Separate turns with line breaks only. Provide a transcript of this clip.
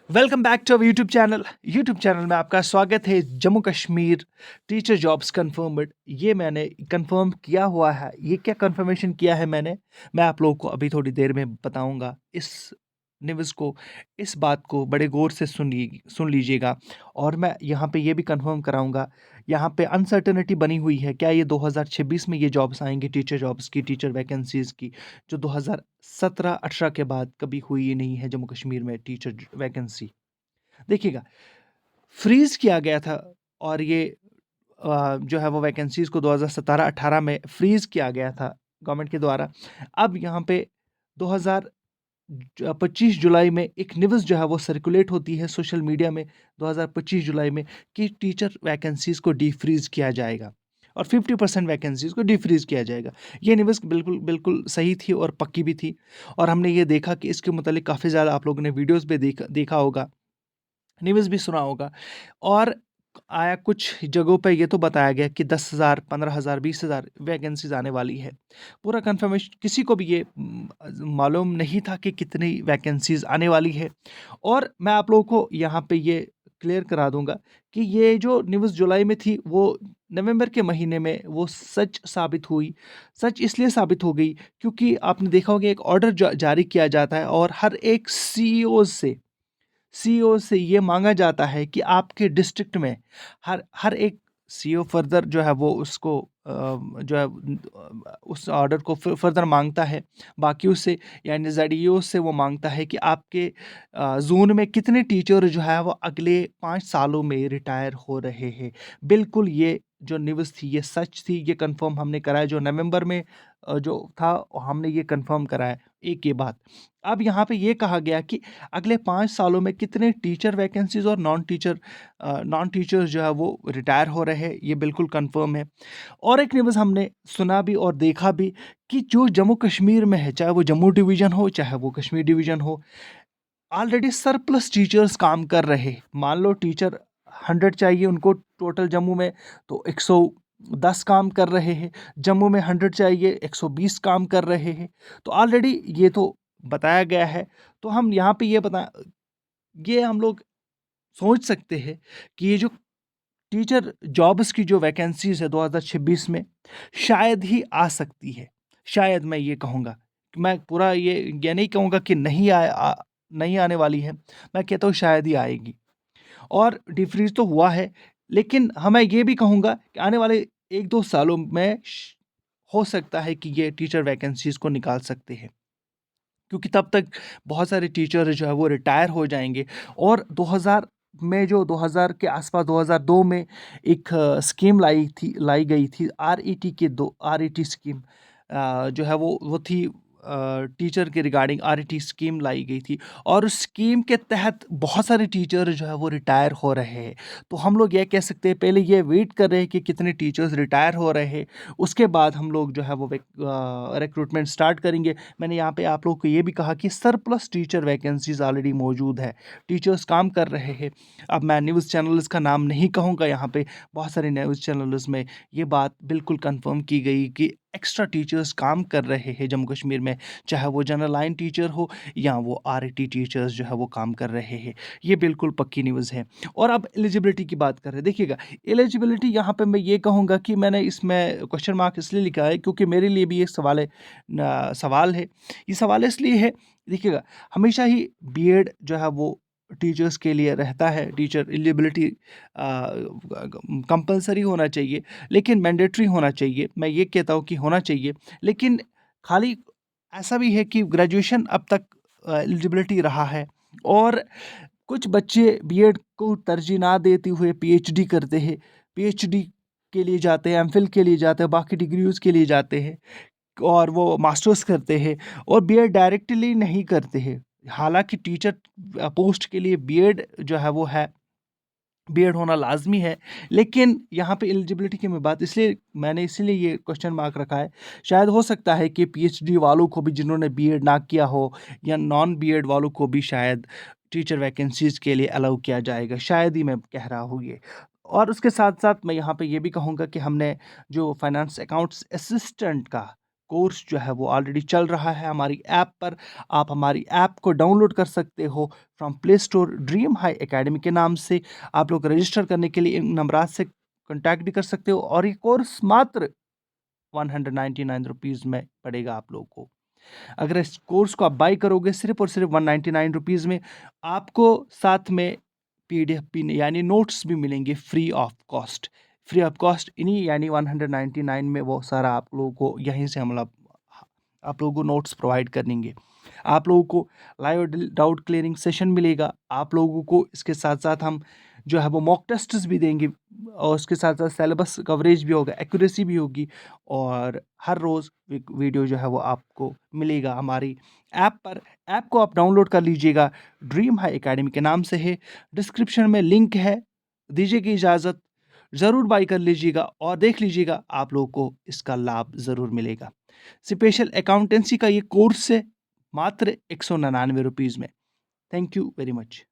Welcome back to our YouTube channel में आपका स्वागत है। Jammu Kashmir teacher jobs confirmed, ये मैंने कंफर्म किया हुआ है। ये क्या कंफर्मेशन किया है मैंने, मैं आप लोगों को अभी थोड़ी देर में बताऊंगा। इस न्यूज़ को, इस बात को बड़े गौर से सुन लीजिएगा। और मैं यहाँ पे ये भी कंफर्म कराऊंगा। यहाँ पे अनसर्टेनिटी बनी हुई है, क्या ये 2026 में ये जॉब्स आएंगे, टीचर जॉब्स की, टीचर वैकेंसीज की, जो 2017-18 के बाद कभी हुई ही नहीं है जम्मू कश्मीर में टीचर वैकेंसी। देखिएगा, फ्रीज किया गया था। और ये जो है वो वैकेंसीज को 2017-18 में फ्रीज किया गया था गवर्नमेंट के द्वारा। अब यहाँ पे 2025 जुलाई में एक न्यूज़ जो है वो सर्कुलेट होती है सोशल मीडिया में, 2025 जुलाई में, कि टीचर वैकेंसीज को डीफ्रीज किया जाएगा और 50% वैकेंसीज को डीफ्रीज किया जाएगा। ये न्यूज़ बिल्कुल बिल्कुल सही थी और पक्की भी थी। और हमने ये देखा कि इसके मुतालिक काफ़ी ज़्यादा आप लोगों ने वीडियोस भी देखा होगा, न्यूज़ भी सुना होगा। और आया कुछ जगहों पे ये तो बताया गया कि 10,000, 15,000, 20,000 वैकेंसीज आने वाली है। पूरा कंफर्मेशन किसी को भी ये मालूम नहीं था कि कितनी वैकेंसीज आने वाली है। और मैं आप लोगों को यहाँ पे ये क्लियर करा दूंगा कि ये जो न्यूज़ जुलाई में थी वो नवंबर के महीने में वो सच साबित हुई। सच इसलिए साबित हो गई क्योंकि आपने देखा होगा एक ऑर्डर जारी किया जाता है और हर एक सीईओ से ये मांगा जाता है कि आपके डिस्ट्रिक्ट में हर हर एक सीईओ फर्दर जो है वो उसको जो है उस ऑर्डर को फर्दर मांगता है बाकियों से, यानी जेडीओ से वो मांगता है कि आपके जोन में कितने टीचर जो है वो अगले 5 सालों में रिटायर हो रहे हैं। बिल्कुल ये जो न्यूज़ थी ये सच थी, ये कंफर्म हमने कराया जो नवंबर में जो था, हमने ये कंफर्म कराया। एक ये बात। अब यहाँ पे ये कहा गया कि अगले 5 सालों में कितने टीचर वैकेंसीज और नॉन टीचर्स जो है वो रिटायर हो रहे हैं, ये बिल्कुल कंफर्म है। और एक न्यूज़ हमने सुना भी और देखा भी कि जो जम्मू कश्मीर में है, चाहे वो जम्मू डिवीज़न हो चाहे वो कश्मीर डिवीज़न हो, ऑलरेडी सरप्लस टीचर्स काम कर रहे। मान लो टीचर 100 चाहिए उनको टोटल जम्मू में, तो 110 काम कर रहे हैं। जम्मू में 100 चाहिए, 120 काम कर रहे हैं। तो ऑलरेडी ये तो बताया गया है। तो हम यहाँ पे ये हम लोग सोच सकते हैं कि ये जो टीचर जॉब्स की जो वैकेंसीज है 2026 में शायद ही आ सकती है। शायद मैं ये कहूँगा, मैं पूरा ये नहीं कहूँगा कि नहीं आने वाली है। मैं कहता हूँ शायद ही आएगी। और डिफ्रीज तो हुआ है, लेकिन हाँ मैं ये भी कहूँगा कि आने वाले 1-2 सालों में हो सकता है कि ये टीचर वैकेंसीज को निकाल सकते हैं, क्योंकि तब तक बहुत सारे टीचर जो है वो रिटायर हो जाएंगे। और 2000 में, जो 2000 के आसपास, 2002 में एक स्कीम लाई गई थी, आरईटी स्कीम जो है वो थी, टीचर के रिगार्डिंग आरईटी स्कीम लाई गई थी। और उस स्कीम के तहत बहुत सारे टीचर जो है वो रिटायर हो रहे हैं। तो हम लोग ये कह सकते हैं, पहले ये वेट कर रहे हैं कि कितने टीचर्स रिटायर हो रहे हैं, उसके बाद हम लोग जो है वो रिक्रूटमेंट स्टार्ट करेंगे। मैंने यहाँ पे आप लोग को ये भी कहा कि सरप्लस टीचर वैकेंसीज ऑलरेडी मौजूद है, टीचर्स काम कर रहे हैं। अब मैं न्यूज़ चैनल्स का नाम नहीं कहूँगा, यहाँ पे बहुत सारे न्यूज़ चैनल्स में ये बात बिल्कुल कंफर्म की गई कि एक्स्ट्रा टीचर्स काम कर रहे हैं जम्मू कश्मीर में, चाहे वो जनरल लाइन टीचर हो या वो आरईटी टीचर्स जो है वो काम कर रहे हैं। ये बिल्कुल पक्की न्यूज़ है। और अब एलिजिबिलिटी की बात कर रहे हैं, देखिएगा, एलिजिबिलिटी यहाँ पे मैं ये कहूँगा कि मैंने इसमें क्वेश्चन मार्क इसलिए लिखा है क्योंकि मेरे लिए भी एक सवाल है। ये सवाल इसलिए है, देखिएगा, हमेशा ही बीएड जो है वो टीचर्स के लिए रहता है। टीचर एलिजिबिलिटी कंपलसरी होना चाहिए, लेकिन मैंडेटरी होना चाहिए। मैं ये कहता हूँ कि होना चाहिए, लेकिन खाली ऐसा भी है कि ग्रेजुएशन अब तक एलिजिबिलिटी रहा है। और कुछ बच्चे बीएड को तरजीह ना देते हुए पीएचडी करते हैं, पीएचडी के लिए जाते हैं, एमफिल के लिए जाते हैं, बाकी डिग्रीज के लिए जाते हैं, और वो मास्टर्स करते हैं और बीएड डायरेक्टली नहीं करते हैं। हालांकि टीचर पोस्ट के लिए बीएड जो है वो है, बीएड होना लाजमी है। लेकिन यहाँ पे एलिजिबिलिटी की मैं बात मैंने इसीलिए ये क्वेश्चन मार्क रखा है। शायद हो सकता है कि पीएचडी वालों को भी, जिन्होंने बीएड ना किया हो, या नॉन बीएड वालों को भी शायद टीचर वैकेंसीज के लिए अलाउ किया जाएगा, शायद ही मैं कह रहा हूँ ये। और उसके साथ साथ मैं यहाँ पे ये भी कहूँगा कि हमने जो फाइनेंस अकाउंट्स असिस्टेंट का कोर्स जो है वो ऑलरेडी चल रहा है हमारी ऐप पर। आप हमारी ऐप को डाउनलोड कर सकते हो from play store, dream high academy के नाम से। आप लोग रजिस्टर करने के लिए इन नंबरात से कॉन्टैक्ट भी कर सकते हो, और ये कोर्स मात्र 199 रुपीज़ में पड़ेगा आप लोगों को। अगर इस कोर्स को आप बाय करोगे सिर्फ और सिर्फ 199 रुपीज़ में, आपको साथ में पीडीएफ भी यानी नोट्स भी मिलेंगे free of cost. Free of cost इन्हीं यानी 199 में वो सारा आप लोगों को यहीं से हम लोग आप लोगों को नोट्स प्रोवाइड करेंगे। आप लोगों को लाइव डाउट क्लियरिंग सेशन मिलेगा। आप लोगों को इसके साथ साथ हम जो है वो मॉक टेस्ट्स भी देंगे, और उसके साथ साथ सिलेबस कवरेज भी होगा, एक्यूरेसी भी होगी, और हर रोज़ वीडियो जो है वो आपको मिलेगा हमारी ऐप पर। ऐप को आप डाउनलोड कर लीजिएगा, ड्रीम हाई एकेडमी के नाम से है। डिस्क्रिप्शन में लिंक है, दीजिएगा इजाज़त, ज़रूर बाय कर लीजिएगा और देख लीजिएगा, आप लोगों को इसका लाभ ज़रूर मिलेगा। स्पेशल अकाउंटेंसी का ये कोर्स है मात्र 199 रुपीज़ में। Thank you very much.